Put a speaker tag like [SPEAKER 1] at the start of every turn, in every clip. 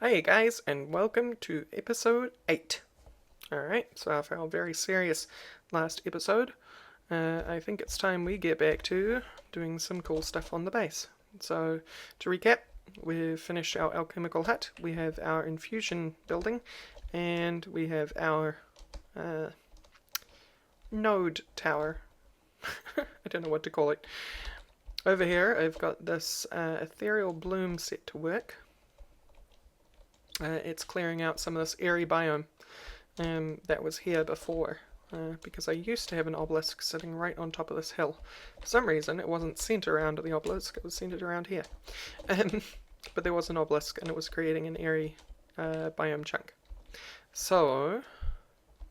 [SPEAKER 1] Hey guys, and welcome to episode 8. Alright, so after our very serious last episode, I think it's time we get back to doing some cool stuff on the base. So, to recap, we've finished our alchemical hut, we have our infusion building, and we have our node tower. I don't know what to call it. Over here, I've got this ethereal bloom set to work. It's clearing out some of this airy biome that was here before, because I used to have an obelisk sitting right on top of this hill. For some reason it wasn't centered around the obelisk, it was centered around here. But there was an obelisk and it was creating an airy biome chunk. So,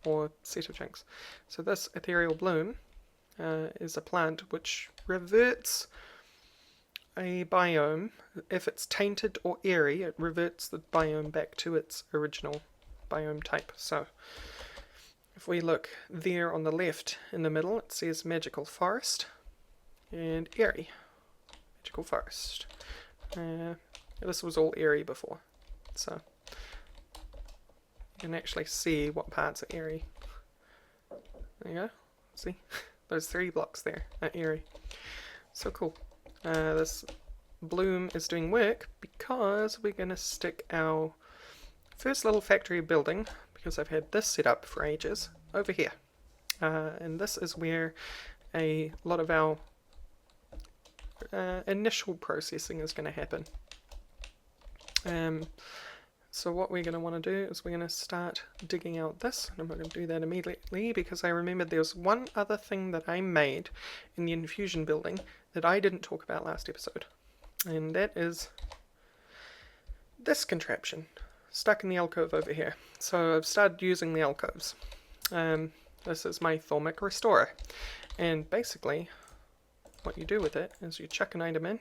[SPEAKER 1] or set of chunks. So this ethereal bloom is a plant which reverts a biome. If it's tainted or airy, it reverts the biome back to its original biome type. So if we look there on the left in the middle, it says magical forest and airy. Magical forest. This was all airy before, so you can actually see what parts are airy. There you go. See? Those 3 blocks there are airy. So cool. This bloom is doing work because we're going to stick our first little factory building, because I've had this set up for ages, over here. And this is where a lot of our initial processing is going to happen. So what we're going to want to do is we're going to start digging out this, and I'm going to do that immediately because I remembered there was one other thing that I made in the infusion building that I didn't talk about last episode, and that is this contraption stuck in the alcove over here. So I've started using the alcoves. This is my thoric restorer, and basically what you do with it is you chuck an item in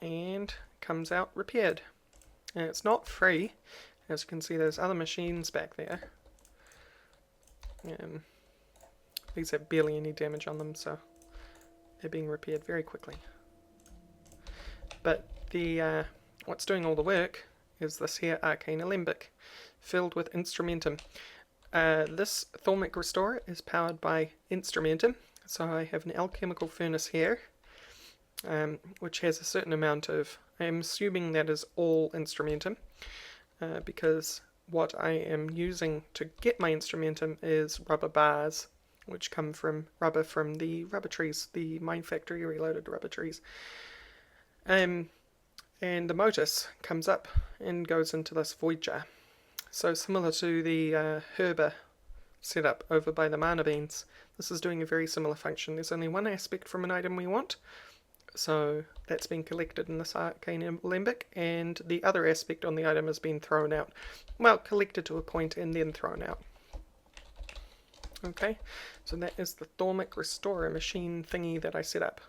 [SPEAKER 1] and it comes out repaired. And it's not free. As you can see, there's other machines back there. These have barely any damage on them, so they're being repaired very quickly. But the what's doing all the work is this here arcane alembic, filled with instrumentum. This thoric restorer is powered by instrumentum, so I have an alchemical furnace here, which has a certain amount of, I'm assuming that is all instrumentum, because what I am using to get my instrumentum is rubber bars, which come from rubber from the rubber trees, the mine factory reloaded rubber trees. And the motus comes up and goes into this void jar. So similar to the herber setup over by the mana beans, this is doing a very similar function. There's only one aspect from an item we want, so that's been collected in this arcane alembic, and the other aspect on the item has been thrown out. Well, collected to a point and then thrown out. Okay, so that is the thoric restorer machine thingy that I set up.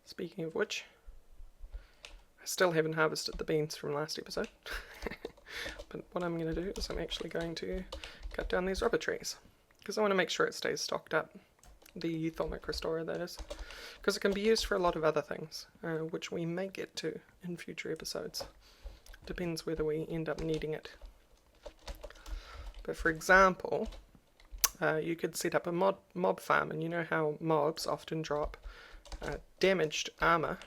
[SPEAKER 1] Speaking of which, I still haven't harvested the beans from last episode. But what I'm going to do is I'm actually going to cut down these rubber trees, because I want to make sure it stays stocked up. The thoric restorer, that is. Because it can be used for a lot of other things, which we may get to in future episodes. Depends whether we end up needing it. But for example, you could set up a mob farm, and you know how mobs often drop damaged armor,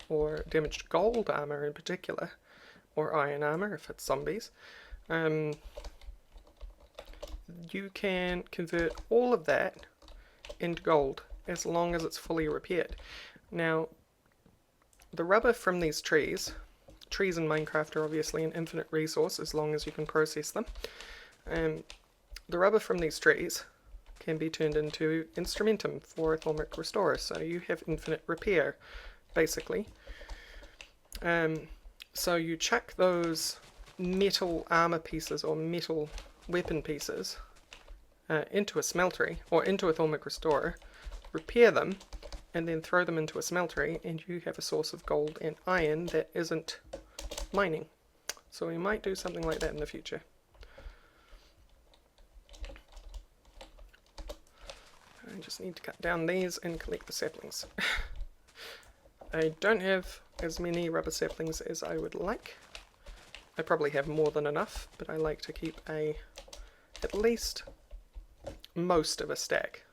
[SPEAKER 1] or damaged gold armor in particular, or iron armor if it's zombies. You can convert all of that into gold as long as it's fully repaired. Now, the rubber from these trees in Minecraft are obviously an infinite resource as long as you can process them. The rubber from these trees can be turned into instrumentum for a thoric restorer, so you have infinite repair, basically. So you chuck those metal armor pieces or metal weapon pieces into a smeltery or into a thoric restorer, repair them, and then throw them into a smeltery, and you have a source of gold and iron that isn't mining. So we might do something like that in the future. I just need to cut down these and collect the saplings. I don't have as many rubber saplings as I would like. I probably have more than enough, but I like to keep at least most of a stack.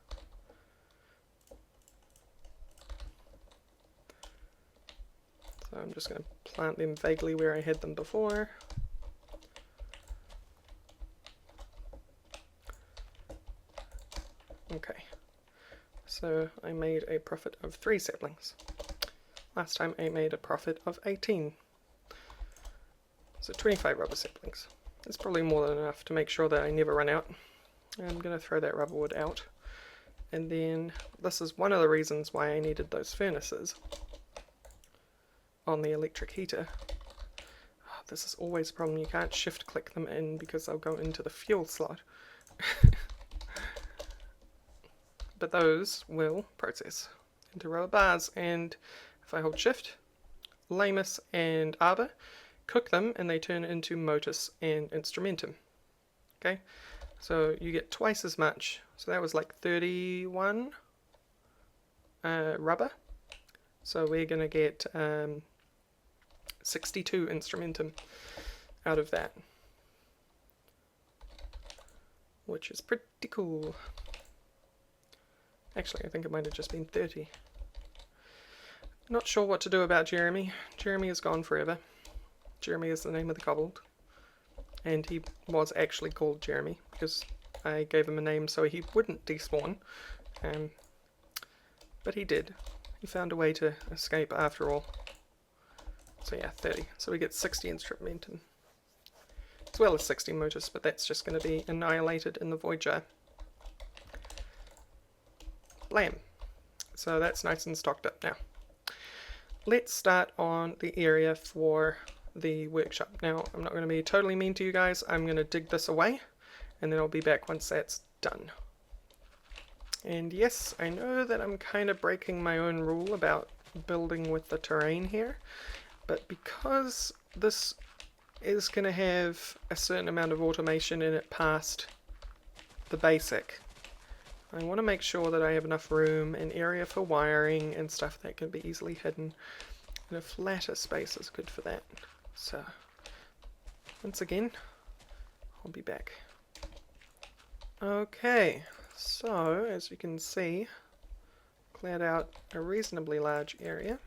[SPEAKER 1] So I'm just going to plant them vaguely where I had them before. Okay, so I made a profit of 3 saplings. Last time I made a profit of 18. So 25 rubber saplings. That's probably more than enough to make sure that I never run out. I'm going to throw that rubber wood out. And then this is one of the reasons why I needed those furnaces on the electric heater. Oh, this is always a problem. You can't shift click them in because they'll go into the fuel slot. But those will process into rubber bars, and if I hold shift, Lamus and Arbor cook them and they turn into Motus and Instrumentum. Okay, so you get twice as much. So that was like 31 rubber. So we're going to get 62 Instrumentum out of that, which is pretty cool. Actually, I think it might have just been 30. Not sure what to do about Jeremy. Jeremy is gone forever. Jeremy is the name of the kobold. And he was actually called Jeremy because I gave him a name so he wouldn't despawn. But he did. He found a way to escape after all. So yeah, 30. So we get 60 Instrumentum. As well as 60 Motus, but that's just going to be annihilated in the void jar. Blam. So that's nice and stocked up now. Let's start on the area for the workshop. Now, I'm not going to be totally mean to you guys. I'm going to dig this away, and then I'll be back once that's done. And yes, I know that I'm kind of breaking my own rule about building with the terrain here, but because this is going to have a certain amount of automation in it past the basic, I want to make sure that I have enough room and area for wiring and stuff that can be easily hidden, and a flatter space is good for that. So, once again, I'll be back. Okay, so as you can see, cleared out a reasonably large area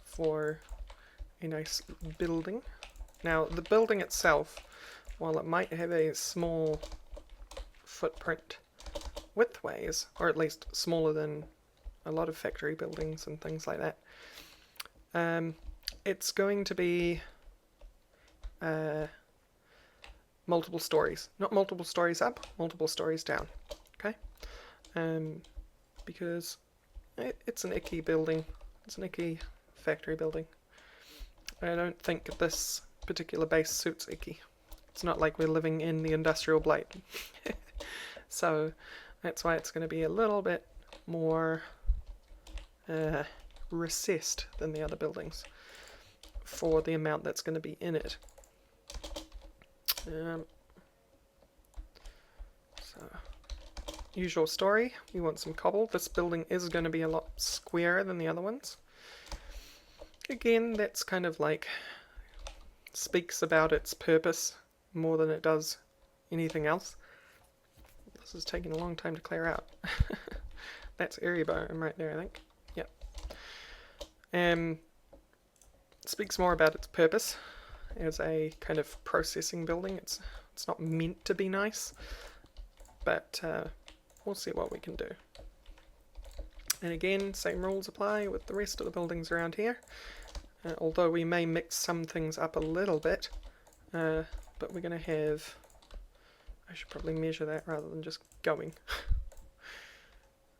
[SPEAKER 1] for a nice building. Now, the building itself, while it might have a small footprint widthways, or at least smaller than a lot of factory buildings and things like that, it's going to be multiple stories. Not multiple stories up, multiple stories down. Okay? Because it's an e.t.c. building. It's an e.t.c. factory building. I don't think this particular base suits e.t.c. It's not like we're living in the industrial blight. So that's why it's going to be a little bit more recessed than the other buildings for the amount that's going to be in it. So, usual story, we want some cobble. This building is going to be a lot squarer than the other ones. Again, that's kind of like speaks about its purpose more than it does anything else. This is taking a long time to clear out. That's area biome right there, I think. Yep. Speaks more about its purpose as a kind of processing building. It's not meant to be nice, but we'll see what we can do. And again, same rules apply with the rest of the buildings around here. Although we may mix some things up a little bit, but we're going to have... I should probably measure that rather than just going.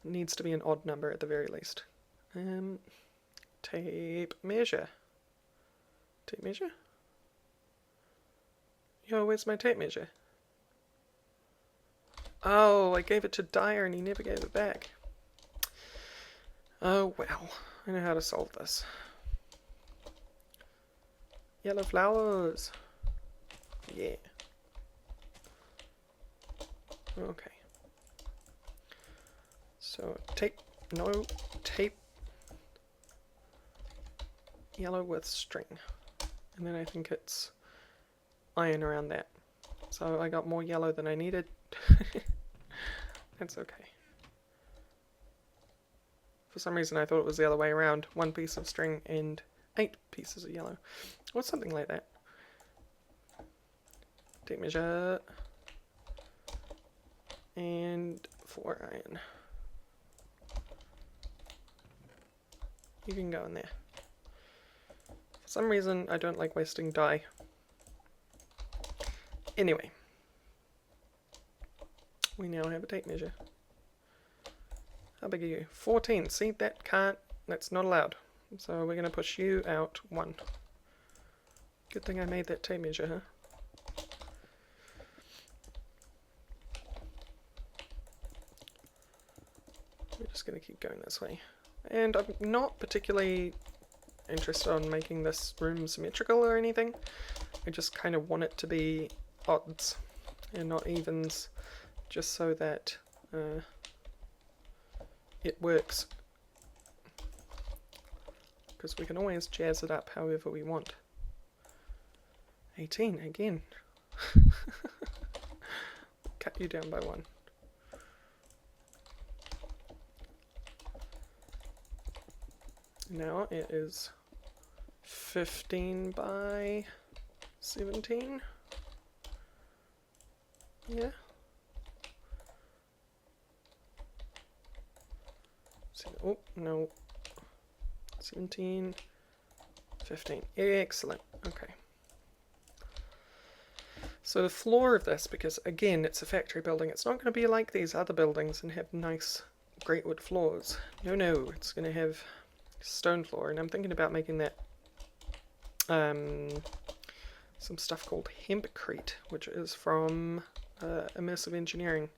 [SPEAKER 1] It needs to be an odd number at the very least. Tape measure. Tape measure? Yo, where's my tape measure? Oh, I gave it to Dyer and he never gave it back. Oh well, I know how to solve this. Yellow flowers. Yeah. Okay. So tape, no tape. yellow with string. And then I think it's iron around that. So I got more yellow than I needed. That's okay. For some reason I thought it was the other way around. 1 piece of string and 8 pieces of yellow. Or something like that. Tape measure. And 4 iron. You can go in there. For some reason I don't like wasting dye. Anyway. We now have a tape measure. How big are you? 14. See, that's not allowed. So we're going to push you out 1. Good thing I made that tape measure, huh? We're just going to keep going this way. And I'm not particularly interested in making this room symmetrical or anything. I just kind of want it to be odds and not evens, just so that it works. Because we can always jazz it up however we want. 18 again. Cut you down by 1. Now it is 15 by 17. Yeah. Oh, no. 17, 15. Excellent. Okay. So the floor of this, because again it's a factory building, it's not going to be like these other buildings and have nice great wood floors. No, it's going to have stone floor, and I'm thinking about making that some stuff called hempcrete, which is from immersive engineering.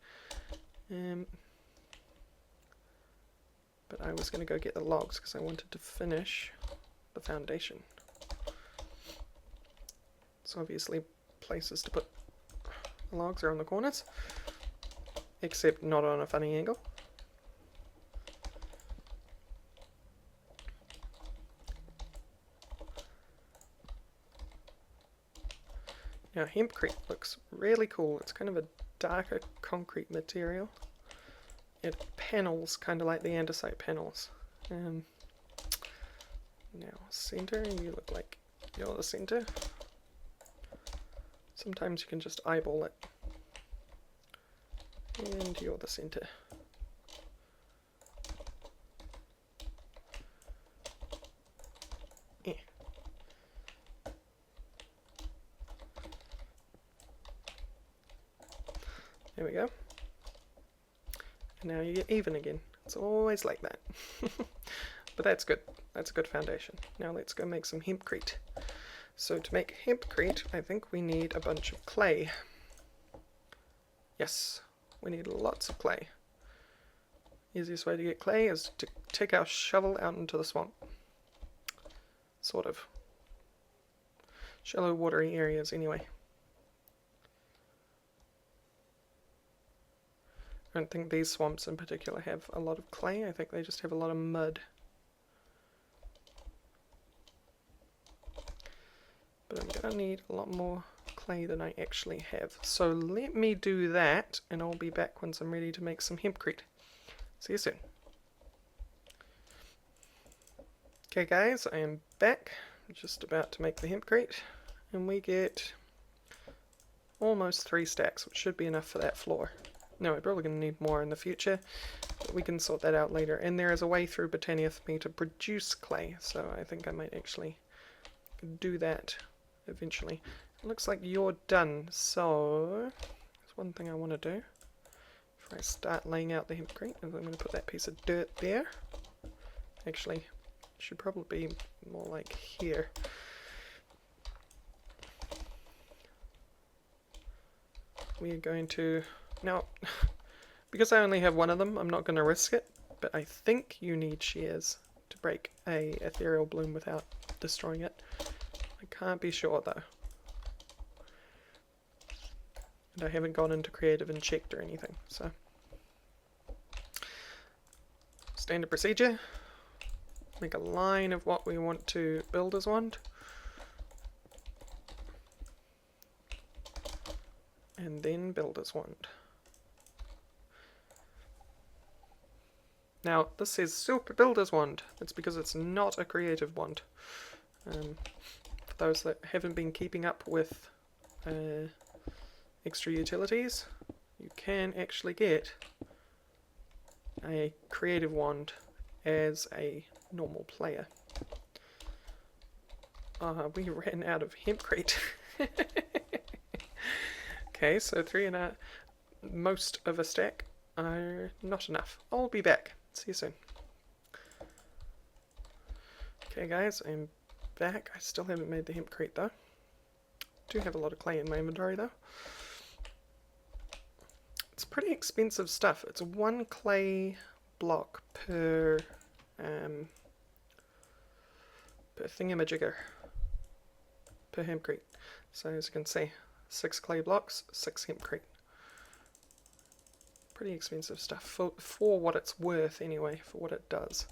[SPEAKER 1] But I was going to go get the logs because I wanted to finish the foundation. So obviously places to put the logs are on the corners, except not on a funny angle. Now hempcrete looks really cool. It's kind of a darker concrete material. It panels kind of like the andesite panels. Now center, you look like you're the center. Sometimes you can just eyeball it. And you're the center. Yeah. There we go. And now you get even again. It's always like that. But that's good. That's a good foundation. Now let's go make some hempcrete. So to make hempcrete, I think we need a bunch of clay. Yes, we need lots of clay. Easiest way to get clay is to take our shovel out into the swamp. Sort of. Shallow watery areas anyway. I don't think these swamps in particular have a lot of clay. I think they just have a lot of mud. But I'm going to need a lot more clay than I actually have. So let me do that, and I'll be back once I'm ready to make some hempcrete. See you soon. Okay guys, I am back. I'm just about to make the hempcrete, and we get almost 3 stacks, which should be enough for that floor. No, we're probably going to need more in the future, but we can sort that out later. And there is a way through Botania for me to produce clay, so I think I might actually do that eventually. It looks like you're done, so there's one thing I want to do before I start laying out the hempcrete. I'm going to put that piece of dirt there. Actually, it should probably be more like here. We are going to... Now, because I only have one of them, I'm not going to risk it, but I think you need shears to break a ethereal bloom without destroying it. I can't be sure though. And I haven't gone into creative and checked or anything, so. Standard procedure. make a line of what we want to build as wand. And then build as wand. Now, this says Super Builder's Wand. It's because it's not a creative wand. For those that haven't been keeping up with extra utilities, you can actually get a creative wand as a normal player. We ran out of hempcrete. Okay, so 3 and most of a stack are not enough. I'll be back. See you soon. Okay guys, I'm back. I still haven't made the hempcrete though. Do have a lot of clay in my inventory though. It's pretty expensive stuff. It's 1 clay block per thingamajigger, per hempcrete. So as you can see, 6 clay blocks, 6 hempcrete. Pretty expensive stuff for what it's worth anyway, for what it does.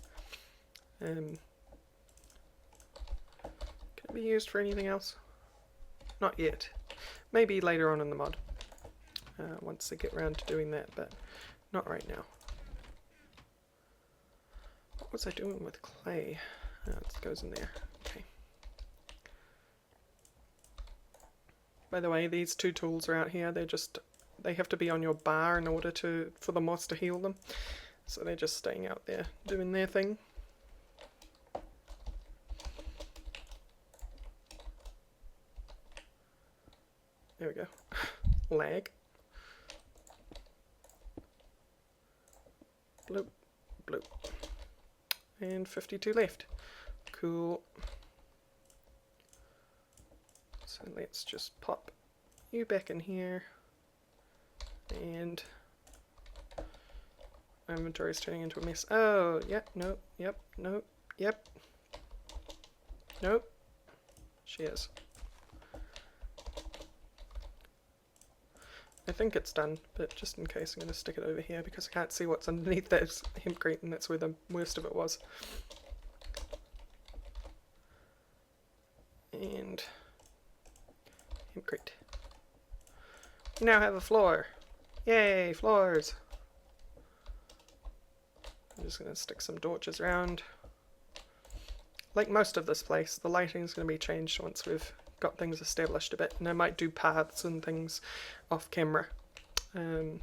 [SPEAKER 1] Can it be used for anything else? Not yet. Maybe later on in the mod, once they get around to doing that, but not right now. What was I doing with clay? Oh, it goes in there. Okay. By the way, these 2 tools are out here. They have to be on your bar in order for the moss to heal them. So they're just staying out there doing their thing. There we go. Lag. Bloop, bloop. And 52 left. Cool. So let's just pop you back in here. And my inventory is turning into a mess. Oh, yep, nope, yep, nope, yep. Nope. She is. I think it's done, but just in case I'm going to stick it over here because I can't see what's underneath that hempcrete, and that's where the worst of it was. And hempcrete. We now have a floor. Yay, floors! I'm just going to stick some torches around. Like most of this place, the lighting is going to be changed once we've got things established a bit, and I might do paths and things off camera once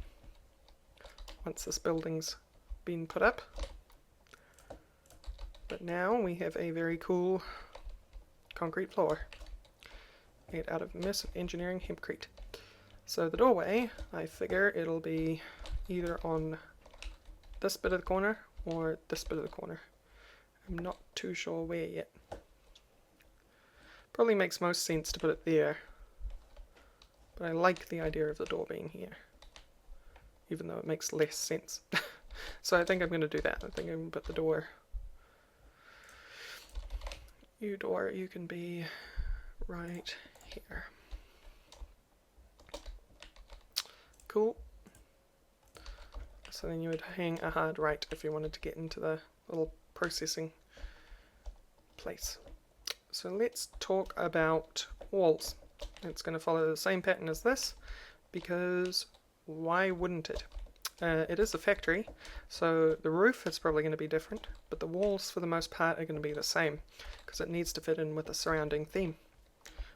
[SPEAKER 1] this building's been put up. But now we have a very cool concrete floor made out of massive engineering hempcrete. So the doorway, I figure it'll be either on this bit of the corner or this bit of the corner. I'm not too sure where yet. Probably makes most sense to put it there, but I like the idea of the door being here, even though it makes less sense. So I think I'm going to do that. I think I'm going to put the door. You door, you can be right here. Cool. So then you would hang a hard right if you wanted to get into the little processing place. So let's talk about walls. It's going to follow the same pattern as this, because why wouldn't it? It is a factory, so the roof is probably going to be different, but the walls for the most part are going to be the same, because it needs to fit in with the surrounding theme.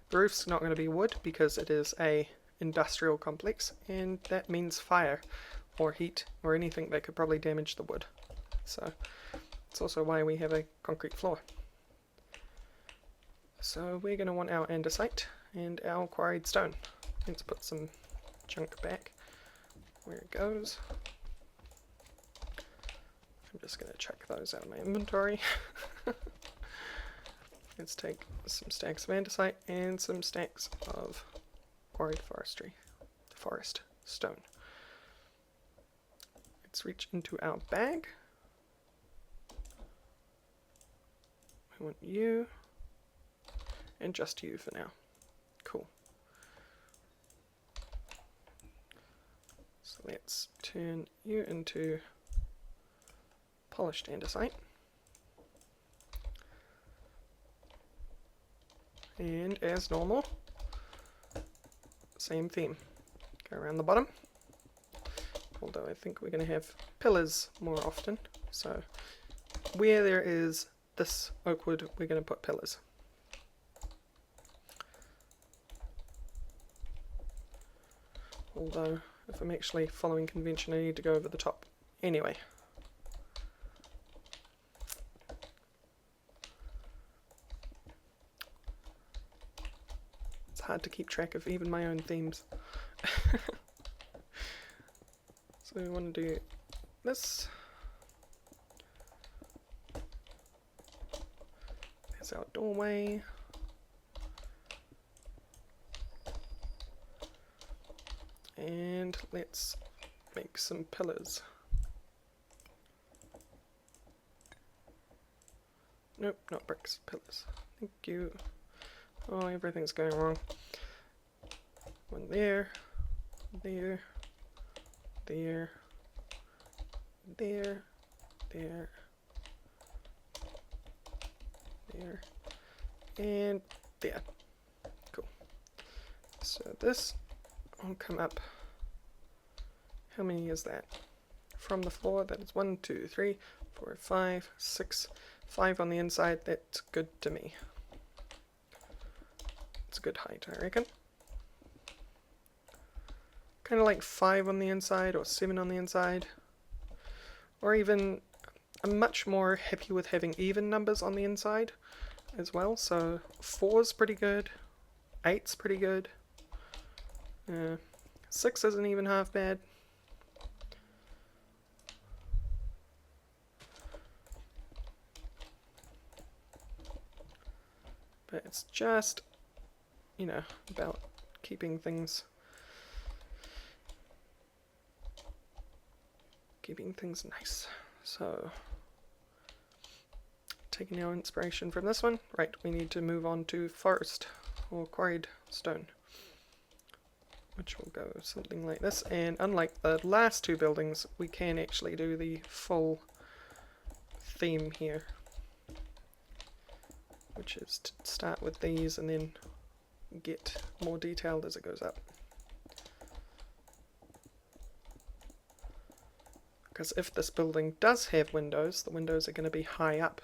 [SPEAKER 1] The roof's not going to be wood, because it is a industrial complex, and that means fire or heat or anything that could probably damage the wood. So it's also why we have a concrete floor. So we're going to want our andesite and our quarried stone. Let's put some junk back where it goes. I'm just going to chuck those out of my inventory. Let's take some stacks of andesite and some stacks of quarried forest stone. Let's reach into our bag. We want you, and just you for now. Cool. So let's turn you into polished andesite. And as normal, same theme. Go around the bottom. Although I think we're going to have pillars more often. So where there is this oak wood, we're going to put pillars. Although if I'm actually following convention, I need to go over the top anyway. It's hard to keep track of even my own themes. So we want to do this. There's our doorway. And let's make some pillars. Nope, not bricks, pillars. Thank you. Oh, everything's going wrong. One there, there, there, there, there, there, and there. Cool. So this will come up. How many is that? From the floor, that is 1, 2, 3, 4, 5, 6, 5 on the inside. That's good to me. It's a good height, I reckon. Kind of like 5 on the inside or 7 on the inside. Or even, I'm much more happy with having even numbers on the inside as well. So 4's pretty good, 8's pretty good, 6 isn't even half bad. But it's just, you know, about keeping things nice. So taking our inspiration from this one, right, we need to move on to forest or quarried stone, which will go something like this. And unlike the last two buildings, we can actually do the full theme here, which is to start with these and then get more detailed as it goes up. Because if this building does have windows, the windows are going to be high up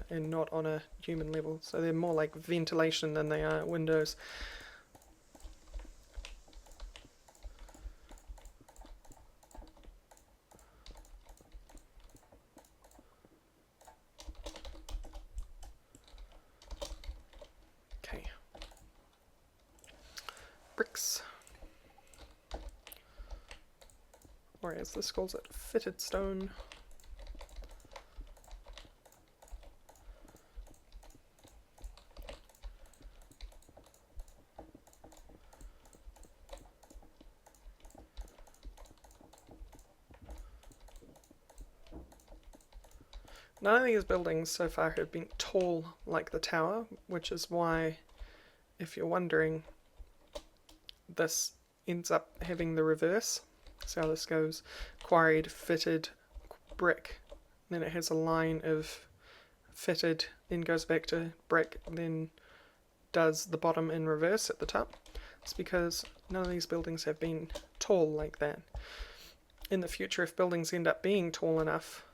[SPEAKER 1] and not on a human level. So they're more like ventilation than they are windows. Okay. Bricks. Or as this calls it, fitted stone. None of these buildings so far have been tall like the tower, which is why, if you're wondering, this ends up having the reverse. So this goes quarried, fitted, brick, then it has a line of fitted, then goes back to brick, then does the bottom in reverse at the top. It's because none of these buildings have been tall like that. In the future, if buildings end up being tall enough,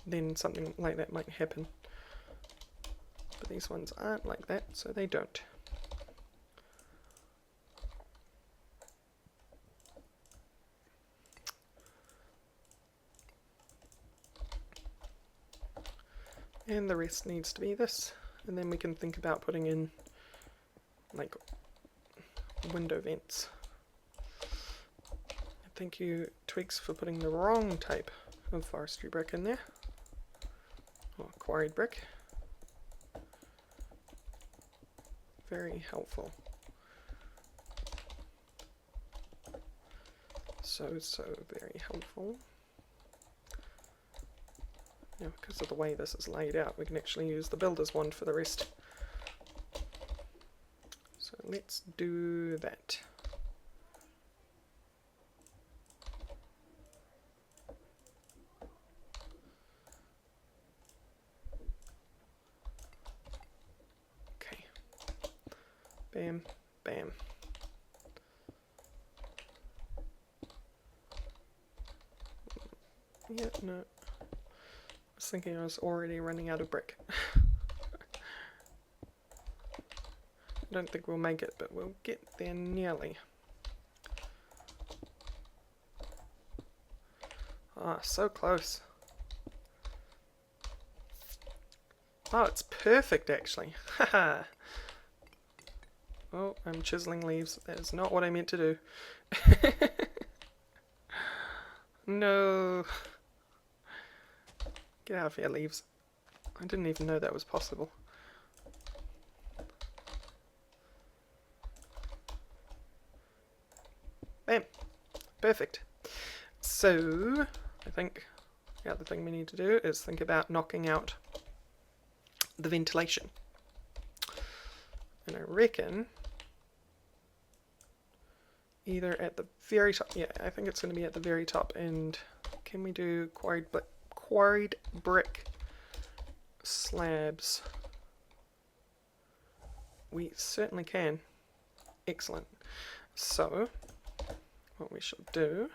[SPEAKER 1] then something like that might happen. But these ones aren't like that, so they don't. And the rest needs to be this, and then we can think about putting in like window vents. Thank you, Twigs, for putting the wrong type of forestry brick in there, or quarried brick. Very helpful. So very helpful. Now, because of the way this is laid out, we can actually use the builder's wand for the rest. So let's do that. Okay. Bam, bam. Yeah, no. I was thinking I was already running out of brick. I don't think we'll make it, but we'll get there nearly. Ah, so close. Oh, it's perfect actually. Haha. Oh, I'm chiseling leaves. That is not what I meant to do. No. Get out of here, leaves. I didn't even know that was possible. Bam. Perfect. So, I think the other thing we need to do is think about knocking out the ventilation. And I reckon either at the very top, yeah, I think it's going to be at the very top, and can we do quarried brick slabs? We certainly can. Excellent. So, what we shall do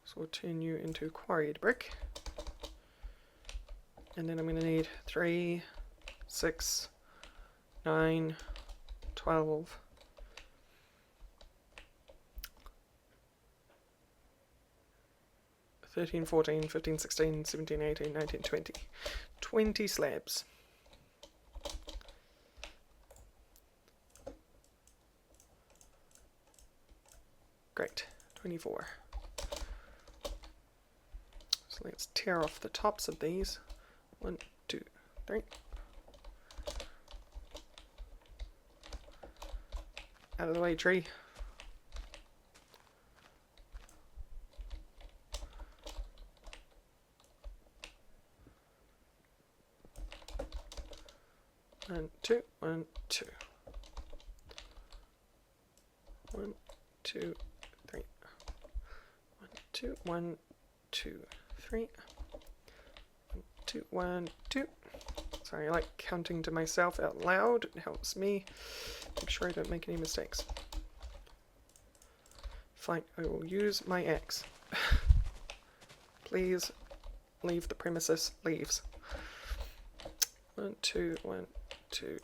[SPEAKER 1] is we'll turn you into quarried brick, and then I'm going to need 3, 6, 9, 12, 13, 14, 15, 16, 17, 18, 19, 20. 20 slabs. Great. 24. So let's tear off the tops of these. 1, 2, 3. Out of the way, tree. One, two, 1, 2. 1, 2, 3. 1, 2, 1, 2, 3. 1, 2, 1, 2. Sorry, I like counting to myself out loud. It helps me make sure I don't make any mistakes. Fine, I will use my axe. Please leave the premises. Leaves. 1, 2, 1, 2,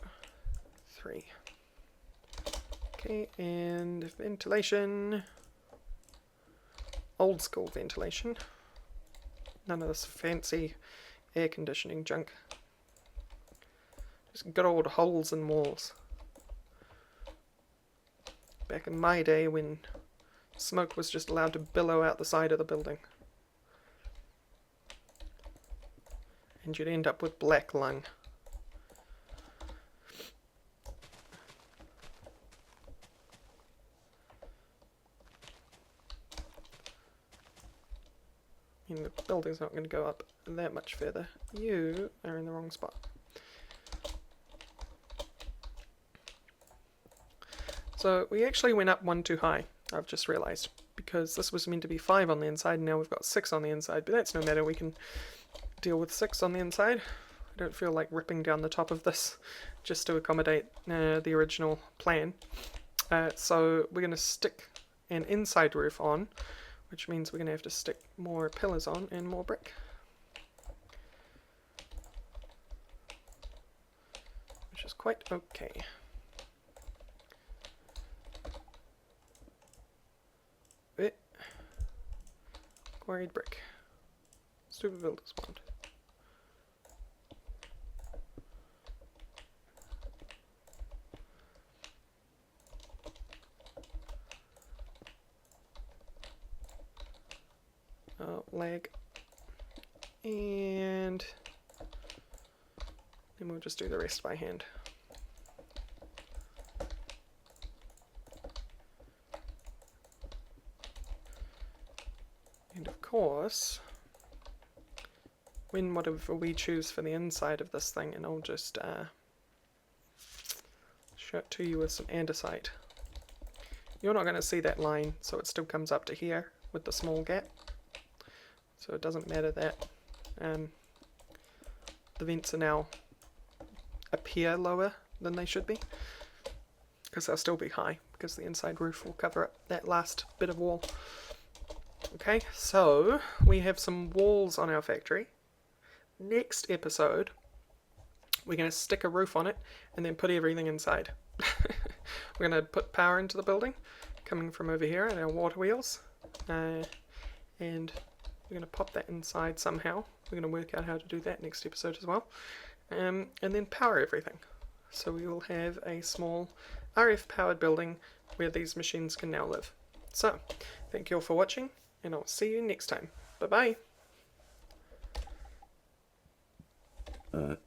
[SPEAKER 1] 3. Okay, and ventilation. Old school ventilation. None of this fancy air conditioning junk. Just good old holes in walls. Back in my day when smoke was just allowed to billow out the side of the building. And you'd end up with black lung. I mean, the building's not going to go up that much further. You are in the wrong spot. So we actually went up 1 too high, I've just realised, because this was meant to be 5 on the inside, and now we've got 6 on the inside, but that's no matter, we can deal with 6 on the inside. I don't feel like ripping down the top of this just to accommodate the original plan. So we're going to stick an inside roof on, which means we're going to have to stick more pillars on and more brick. Which is quite okay. Quarried brick. Stupid builder's wand. Oh, lag. And then we'll just do the rest by hand. And of course, when whatever we choose for the inside of this thing, and I'll just show it to you with some andesite. You're not going to see that line, so it still comes up to here with the small gap. So it doesn't matter that the vents are now appear lower than they should be. because they'll still be high, because the inside roof will cover up that last bit of wall. Okay, so we have some walls on our factory. Next episode, we're going to stick a roof on it and then put everything inside. We're going to put power into the building, coming from over here and our water wheels. And we're going to pop that inside somehow. We're going to work out how to do that next episode as well. And then power everything. So we will have a small RF powered building where these machines can now live. So, thank you all for watching, and I'll see you next time. Bye bye.